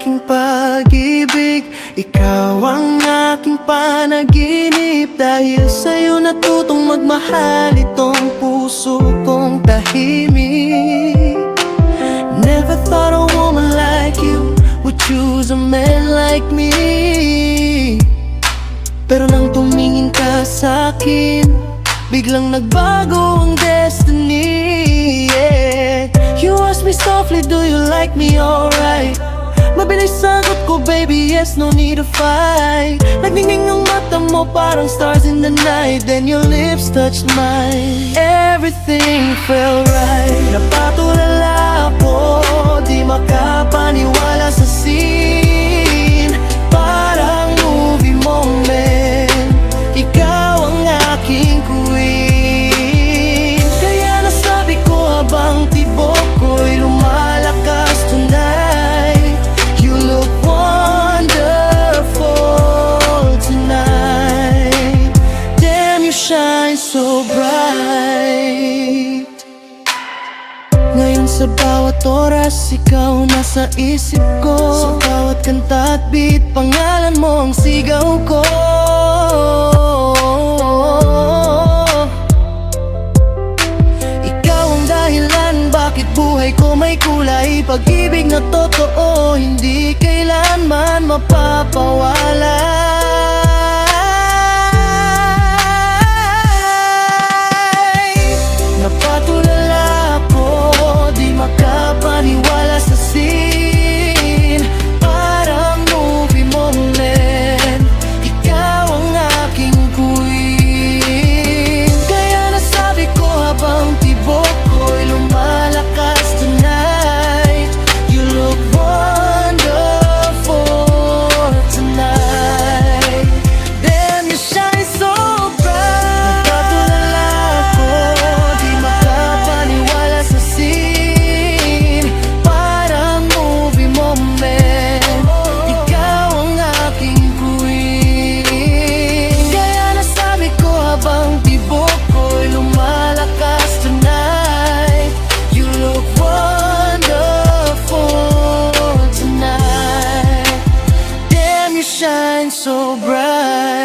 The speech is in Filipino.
aking pag-ibig, ikaw ang aking panaginip. Dahil sa'yo natutong magmahal itong puso kong tahimik. Never thought a woman like you would choose a man like me. Pero nang tumingin ka sa'kin, biglang nagbago ang destiny, yeah. You ask me softly, do you like me alright? Mabilis sagot ko, baby, yes, no need to fight. Nagningning ang mata mo, parang stars in the night. Then your lips touched mine, everything felt right. Napatulala ako, di makapaniwala sa scene. Parang movie moment, ikaw ang aking queen. Kaya nasabi ko habang tibok ko'y lumalakas tonight. You look wonderful tonight. Damn, you shine so bright. Ngayon sa bawat oras, ikaw nasa isip ko. Sa bawat kanta at beat, pangalan mo ang sigaw ko. Bakit buhay ko may kulay? Pag-ibig na totoo, hindi kailanman mapapawala. Napatulala ako, di makapaniwala sa scene. Parang movie moment, ikaw ang aking queen. Kaya nasabi ko habang tibok ko'y lumalakas tonight. You look wonderful tonight. Damn, you shine so bright. Napatulala ako, di makapaniwala sa scene. Parang movie moment, ikaw ang aking queen. Kaya nasabi ko habang tibok ko'y lumalakas tonight. You look wonderful tonight. Damn, you shine so bright.